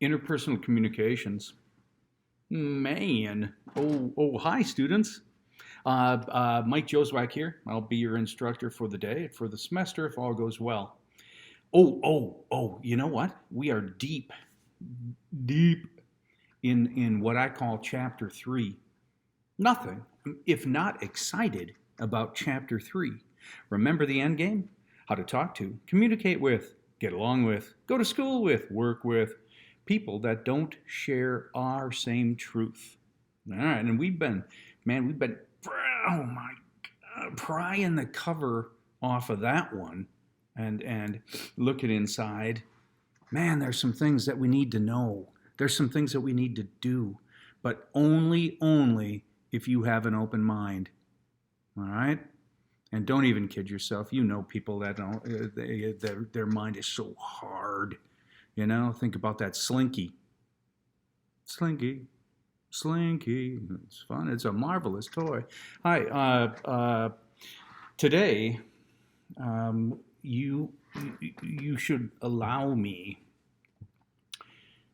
Interpersonal communications. Man. Hi, students. Mike Joswiak here. I'll be your instructor for the day, for the semester, if all goes well. You know what? We are deep in what I call chapter 3. Nothing, if not excited about chapter 3. Remember the end game? How to talk to, communicate with, get along with, go to school with, work with people that don't share our same truth. All right, and we've been, oh my God, prying the cover off of that one and looking inside. Man, there's some things that we need to know. There's some things that we need to do, but only if you have an open mind. All right? And don't even kid yourself. You know people that don't, their mind is so hard. You know, think about that Slinky. Slinky. It's fun. It's a marvelous toy. Hi. Today, you should allow me,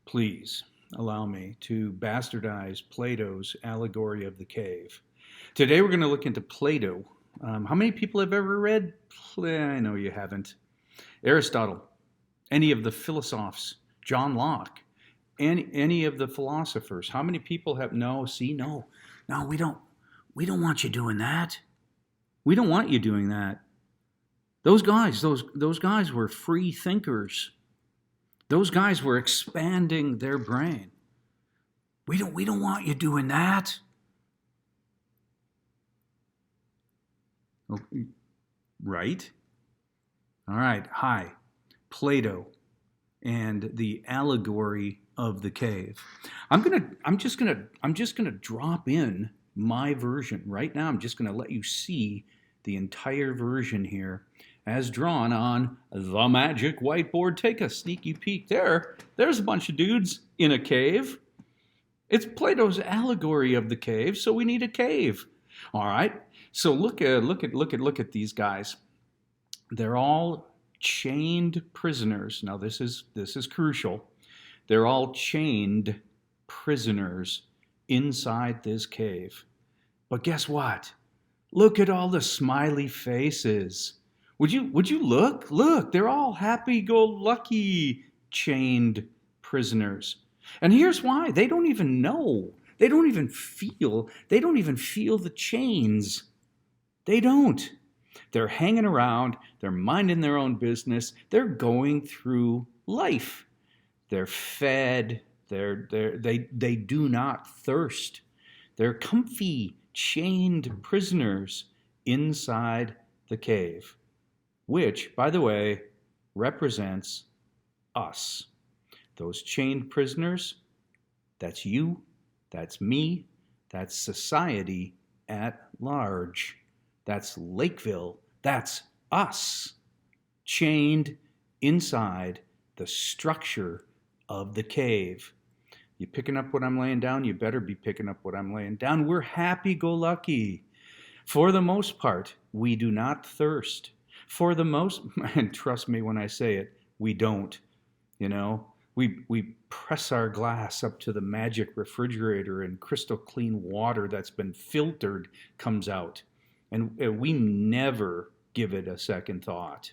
please allow me to bastardize Plato's Allegory of the Cave. Today we're going to look into Plato. How many people have ever read? I know you haven't. Aristotle, any of the philosophers, John Locke, any of the philosophers. How many people have? No, we don't want you doing that. We don't want you doing that. Those guys were free thinkers. Those guys were expanding their brain. We don't want you doing that. Oh, right? All right. Hi, Plato and the Allegory of the Cave. I'm just gonna drop in my version right now. I'm just gonna let you see the entire version here as drawn on the magic whiteboard. Take a sneaky peek there. There's a bunch of dudes in a cave. It's Plato's Allegory of the Cave, so we need a cave. All right. So look at these guys. They're all chained prisoners. Now this is crucial. They're all chained prisoners inside this cave. But guess what? Look at all the smiley faces. Would you look? Look, they're all happy-go-lucky chained prisoners. And here's why. They don't even know. They don't even feel the chains. They don't. They're hanging around, they're minding their own business, they're going through life. They're fed, they do not thirst. They're comfy, chained prisoners inside the cave, which, by the way, represents us. Those chained prisoners, that's you, that's me, that's society at large. That's Lakeville. That's us, chained inside the structure of the cave. You picking up what I'm laying down? You better be picking up what I'm laying down. We're happy-go-lucky. For the most part, we do not thirst. And trust me when I say it, we don't. You know, we press our glass up to the magic refrigerator and crystal clean water that's been filtered comes out. And we never give it a second thought.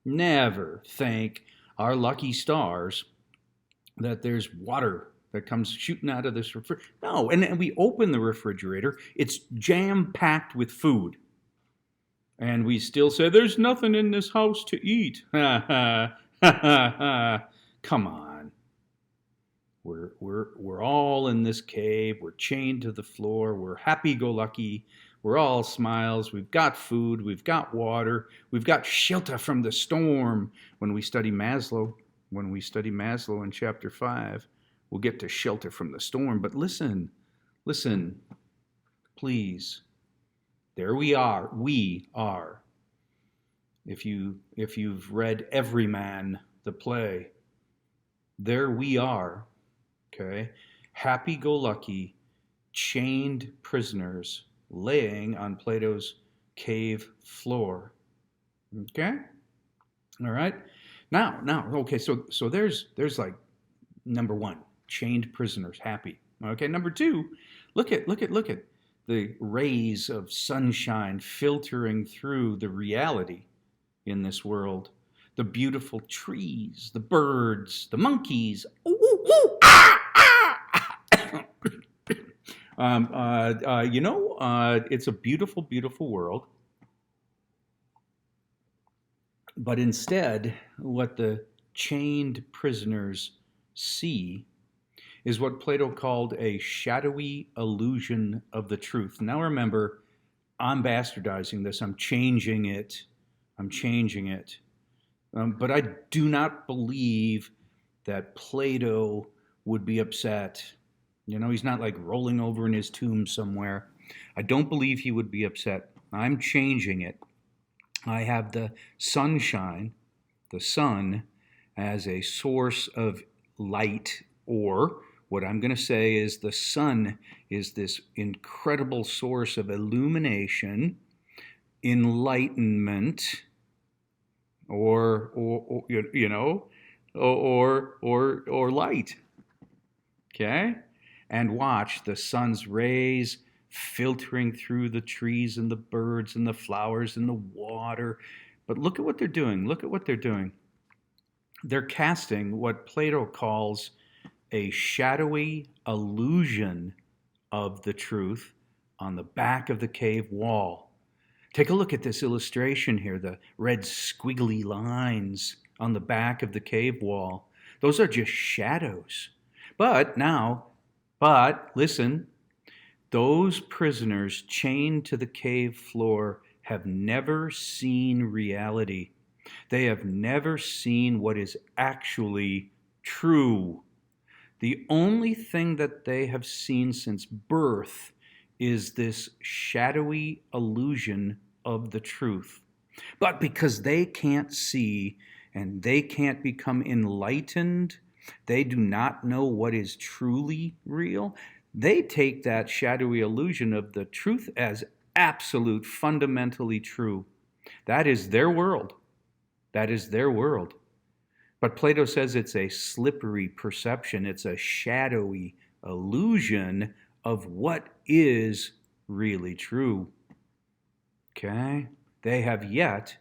Never thank our lucky stars that there's water that comes shooting out of this refrigerator. No, and we open the refrigerator, it's jam-packed with food. And we still say, there's nothing in this house to eat. Come on. We're all in this cave. We're chained to the floor. We're happy-go-lucky. We're all smiles. We've got food. We've got water. We've got shelter from the storm. When we study Maslow in chapter 5, we'll get to shelter from the storm. But listen, please. There we are. We are. If you've read Everyman, the play, there we are. Okay, happy-go-lucky, chained prisoners laying on Plato's cave floor. Okay? All right? Now, okay, so there's like Number one, chained prisoners, happy. Okay, number two, look at the rays of sunshine filtering through the reality in this world. The beautiful trees, the birds, the monkeys. Ooh, ooh, ooh, ah, ah. It's a beautiful, beautiful world. But instead, what the chained prisoners see is what Plato called a shadowy illusion of the truth. Now remember, I'm bastardizing this. I'm changing it. But I do not believe that Plato would be upset. He's not like rolling over in his tomb somewhere. I don't believe he would be upset. I'm changing it. I have the sunshine, the sun, as a source of light, or what I'm going to say is the sun is this incredible source of illumination, enlightenment, or light. Okay? And watch the sun's rays filtering through the trees and the birds and the flowers and the water. But look at what they're doing. They're casting what Plato calls a shadowy illusion of the truth on the back of the cave wall. Take a look at this illustration here, the red squiggly lines on the back of the cave wall. Those are just shadows. But listen, those prisoners chained to the cave floor have never seen reality. They have never seen what is actually true. The only thing that they have seen since birth is this shadowy illusion of the truth. But because they can't see and they can't become enlightened, they do not know what is truly real. They take that shadowy illusion of the truth as absolute, fundamentally true. That is their world. But Plato says it's a slippery perception. It's a shadowy illusion of what is really true. Okay? They have yet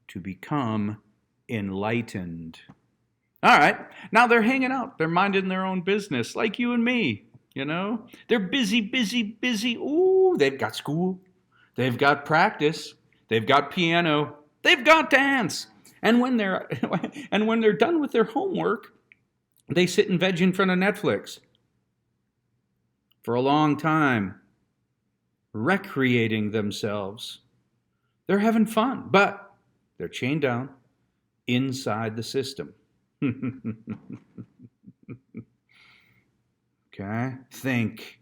to become enlightened. All right. Now they're hanging out. They're minding their own business, like you and me. They're busy. Ooh, they've got school. They've got practice. They've got piano. They've got dance. And when they're done with their homework, they sit and veg in front of Netflix for a long time, recreating themselves. They're having fun, but they're chained down inside the system. Okay? Think.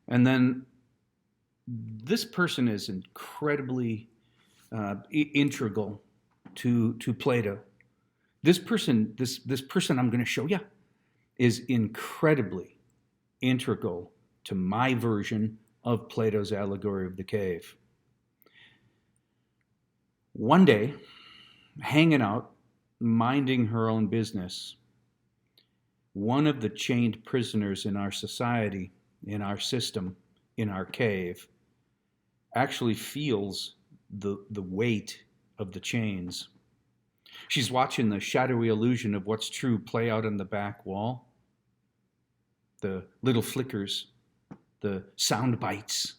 And then this person is incredibly integral to Plato. This person I'm going to show you is incredibly integral to my version of Plato's Allegory of the Cave. One day, hanging out, minding her own business, one of the chained prisoners in our society, in our system, in our cave, actually feels the weight of the chains. She's watching the shadowy illusion of what's true play out on the back wall. The little flickers, the sound bites.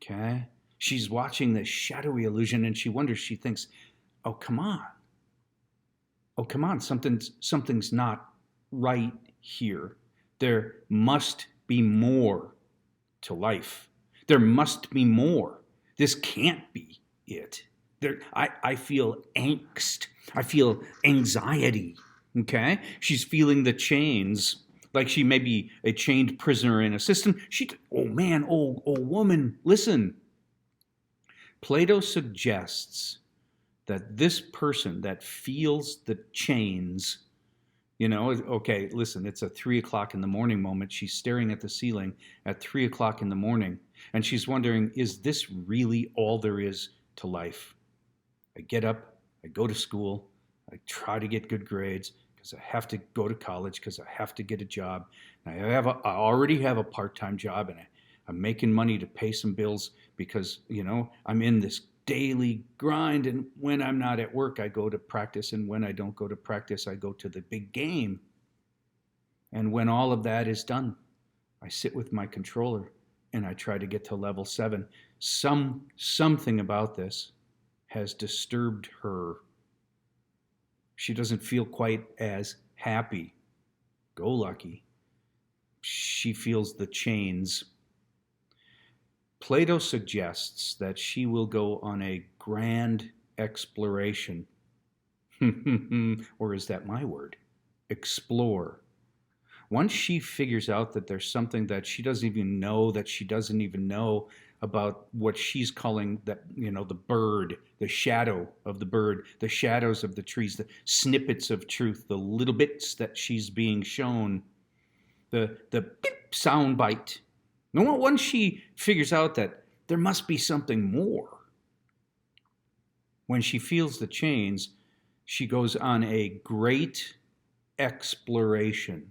Okay? She's watching the shadowy illusion and she wonders, she thinks, oh, come on, something's not right here. There must be more to life. There must be more. This can't be it. I feel angst. I feel anxiety. Okay? She's feeling the chains, like she may be a chained prisoner in a system. Oh woman, listen. Plato suggests that this person that feels the chains, okay, listen, it's a 3 o'clock in the morning moment. She's staring at the ceiling at 3 o'clock in the morning, and she's wondering, is this really all there is to life? I get up, I go to school, I try to get good grades because I have to go to college, because I have to get a job. And I already have a part-time job, and I'm making money to pay some bills because, I'm in this daily grind. And when I'm not at work, I go to practice. And when I don't go to practice, I go to the big game. And when all of that is done, I sit with my controller and I try to get to level 7. Something about this has disturbed her. She doesn't feel quite as happy, go lucky. She feels the chains. Plato suggests that she will go on a grand exploration. Or is that my word? Explore. Once she figures out that there's something that she doesn't even know about what she's calling that, the bird, the shadow of the bird, the shadows of the trees, the snippets of truth, the little bits that she's being shown, the beep sound bite. Once she figures out that there must be something more, when she feels the chains, she goes on a great exploration.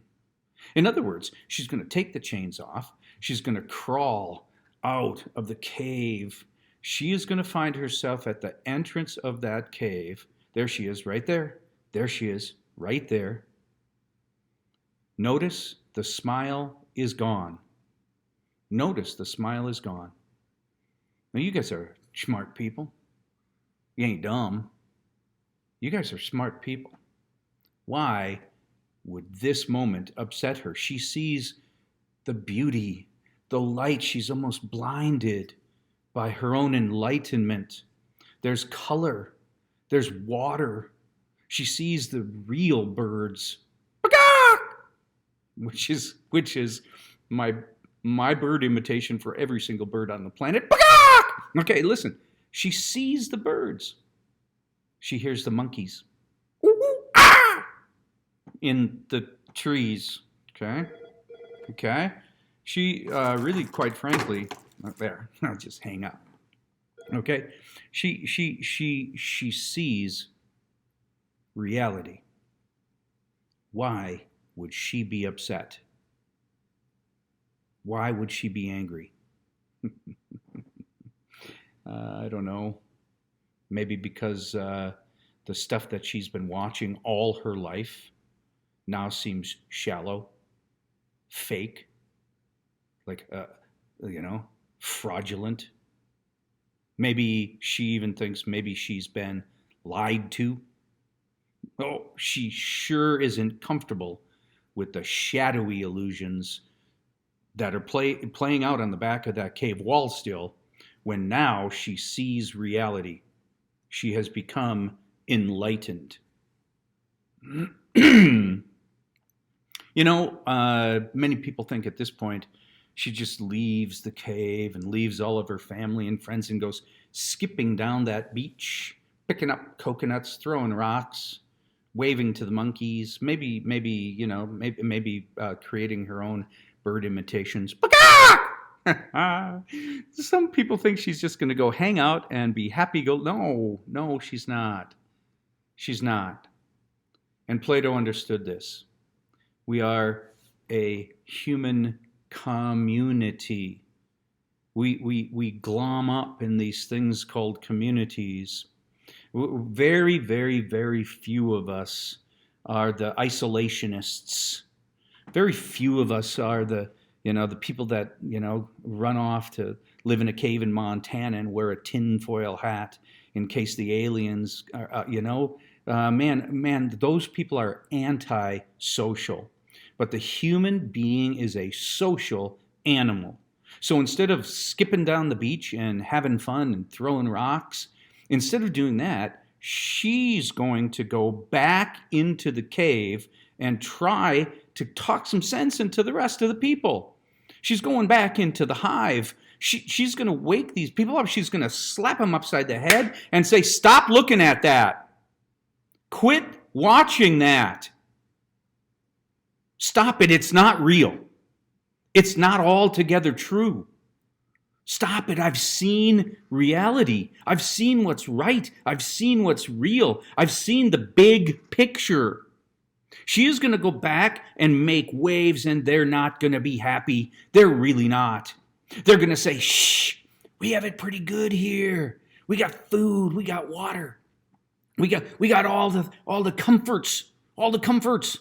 In other words, she's going to take the chains off. She's going to crawl out of the cave. She is going to find herself at the entrance of that cave. There she is, right there. There she is, right there. Notice the smile is gone. Notice the smile is gone. Now, you guys are smart people. You ain't dumb. You guys are smart people. Why would this moment upset her? She sees the beauty, the light. She's almost blinded by her own enlightenment. There's color. There's water. She sees the real birds, which is my bird imitation for every single bird on the planet. Okay, listen. She sees the birds. She hears the monkeys in the trees. Okay. She really, quite frankly, there. I'll just hang up. Okay. She sees reality. Why would she be upset? Why would she be angry? I don't know. Maybe because the stuff that she's been watching all her life now seems shallow, fake, like, fraudulent. Maybe she even thinks maybe she's been lied to. Oh, she sure isn't comfortable with the shadowy illusions that are playing out on the back of that cave wall still, when now she sees reality. She has become enlightened. Many people think at this point she just leaves the cave and leaves all of her family and friends and goes skipping down that beach, picking up coconuts, throwing rocks, waving to the monkeys, maybe creating her own bird imitations. Some people think she's just going to go hang out and be happy. No, she's not. She's not. And Plato understood this. We are a human community. We glom up in these things called communities. Very, very, very few of us are the isolationists. Very few of us are the people that, run off to live in a cave in Montana and wear a tinfoil hat in case the aliens are, those people are anti-social. But the human being is a social animal. So instead of skipping down the beach and having fun and throwing rocks, instead of doing that, she's going to go back into the cave and try to talk some sense into the rest of the people. She's going back into the hive. She's going to wake these people up. She's going to slap them upside the head and say, stop looking at that. Quit watching that. Stop it. It's not real. It's not altogether true. Stop it. I've seen reality. I've seen what's right. I've seen what's real. I've seen the big picture. She is going to go back and make waves, and they're not going to be happy. They're really not. They're going to say, shh, we have it pretty good here. We got food. We got water. We got all the comforts. All the comforts.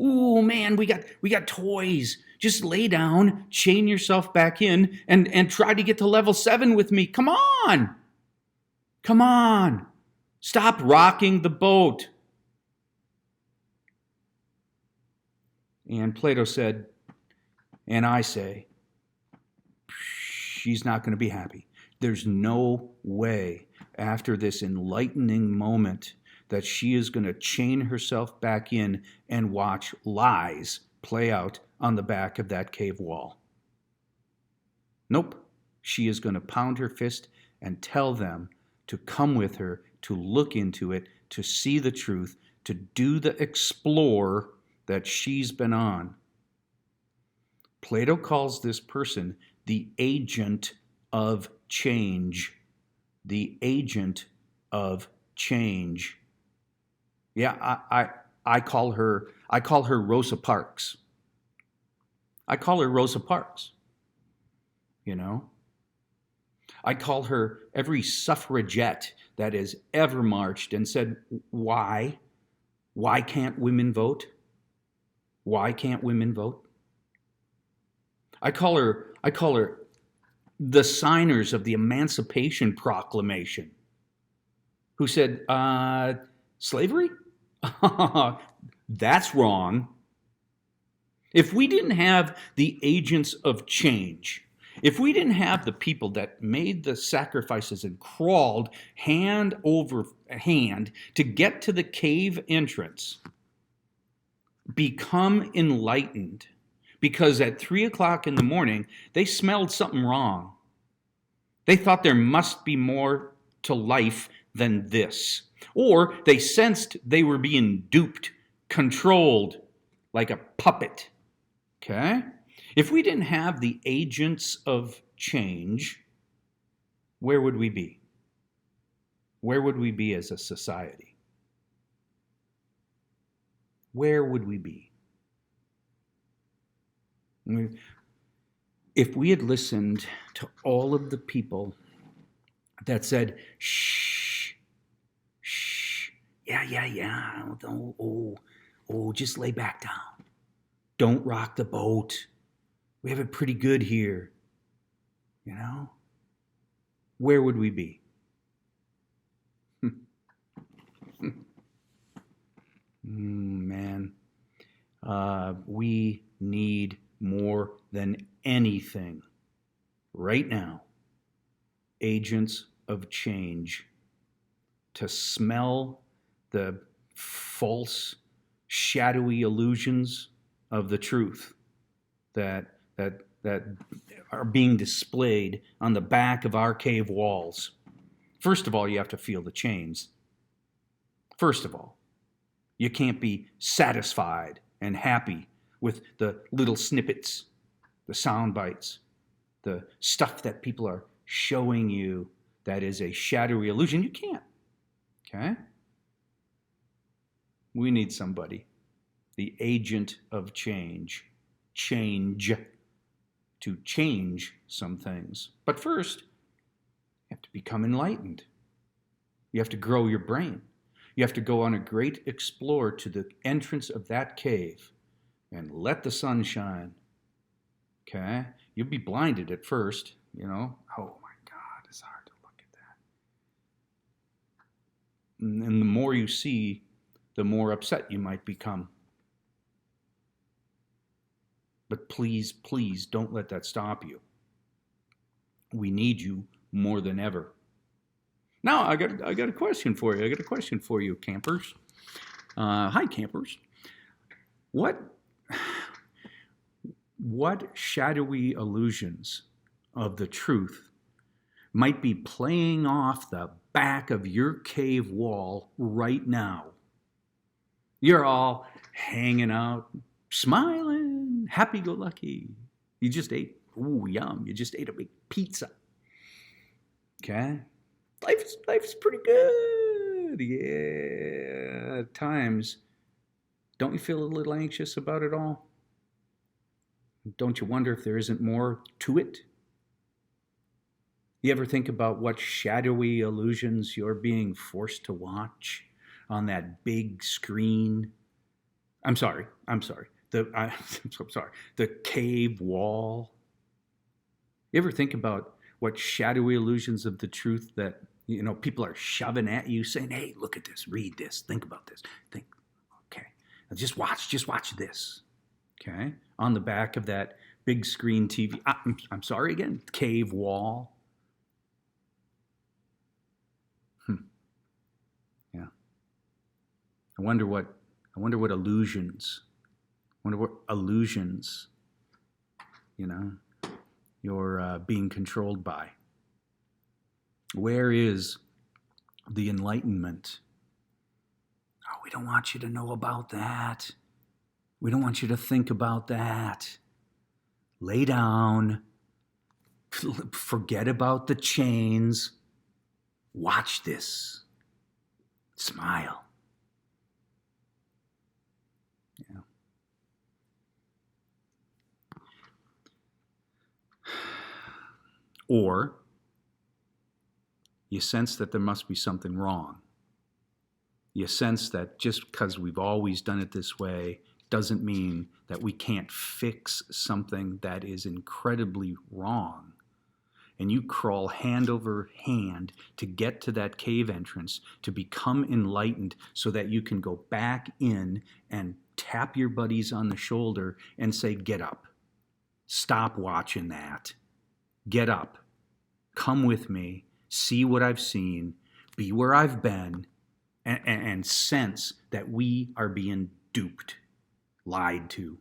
Ooh, man, we got toys. Just lay down, chain yourself back in, and try to get to level 7 with me. Come on. Come on. Stop rocking the boat. And Plato said, and I say, she's not going to be happy. There's no way after this enlightening moment that she is going to chain herself back in and watch lies play out on the back of that cave wall. Nope. She is going to pound her fist and tell them to come with her, to look into it, to see the truth, to do the explore that she's been on. Plato calls this person the agent of change. The agent of change. Yeah, I call her Rosa Parks. I call her Rosa Parks. You know? I call her every suffragette that has ever marched and said, why? Why can't women vote? Why can't women vote? I call her the signers of the Emancipation Proclamation, who said, slavery? That's wrong. If we didn't have the agents of change, if we didn't have the people that made the sacrifices and crawled hand over hand to get to the cave entrance, become enlightened, because at 3 o'clock in the morning, they smelled something wrong. They thought there must be more to life than this. Or they sensed they were being duped, controlled like a puppet. Okay? If we didn't have the agents of change, where would we be? Where would we be as a society? Where would we be? If we had listened to all of the people that said, shh, shh, yeah, just lay back down. Don't rock the boat. We have it pretty good here. You know? Where would we be? Man, we need more than anything right now agents of change to smell the false, shadowy illusions of the truth that are being displayed on the back of our cave walls. First of all, you have to feel the chains. First of all, you can't be satisfied and happy with the little snippets, the sound bites, the stuff that people are showing you that is a shadowy illusion. You can't. Okay? We need somebody, the agent of change, to change some things. But first, you have to become enlightened. You have to grow your brain. You have to go on a great explore to the entrance of that cave and let the sun shine. Okay? You'll be blinded at first, you know. Oh my God, it's hard to look at that. And the more you see, the more upset you might become. But please, please don't let that stop you. We need you more than ever. Now, I got a question for you. I got a question for you, campers. Hi, campers. What shadowy illusions of the truth might be playing off the back of your cave wall right now? You're all hanging out, smiling, happy-go-lucky. You just ate, ooh, yum, you just ate a big pizza. Okay? Life's pretty good. Yeah. At times, don't you feel a little anxious about it all? Don't you wonder if there isn't more to it? You ever think about what shadowy illusions you're being forced to watch on that big screen? I'm sorry. I'm so sorry. The cave wall. You ever think about what shadowy illusions of the truth that people are shoving at you, saying, "Hey, look at this, read this, think about this, think." Okay, now just watch this. Okay, on the back of that big screen TV. I'm sorry again. Cave wall. Yeah. I wonder what illusions. I wonder what illusions, you're being controlled by. Where is the enlightenment? Oh, we don't want you to know about that. We don't want you to think about that. Lay down. Forget about the chains. Watch this. Smile. Yeah. Or you sense that there must be something wrong. You sense that just because we've always done it this way doesn't mean that we can't fix something that is incredibly wrong. And you crawl hand over hand to get to that cave entrance, to become enlightened so that you can go back in and tap your buddies on the shoulder and say, "Get up. Stop watching that. Get up. Come with me. See what I've seen. Be where I've been." And sense that we are being duped, lied to,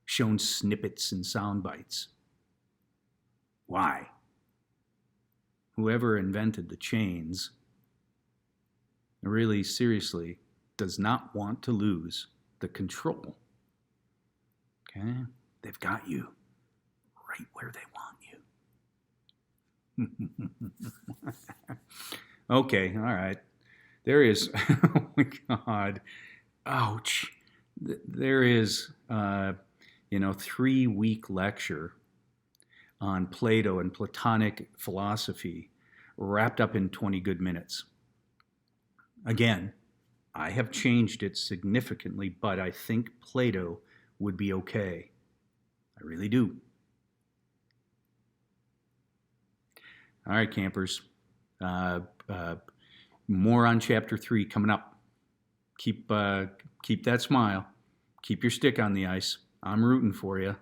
shown snippets and sound bites. Why? Whoever invented the chains really seriously does not want to lose the control. Okay? They've got you right where they want you. Okay, all right. There is, oh my God, ouch. There is, 3-week lecture on Plato and Platonic philosophy wrapped up in 20 good minutes. Again, I have changed it significantly, but I think Plato would be okay. I really do. All right, campers. More on chapter 3 coming up. Keep that smile. Keep your stick on the ice. I'm rooting for you.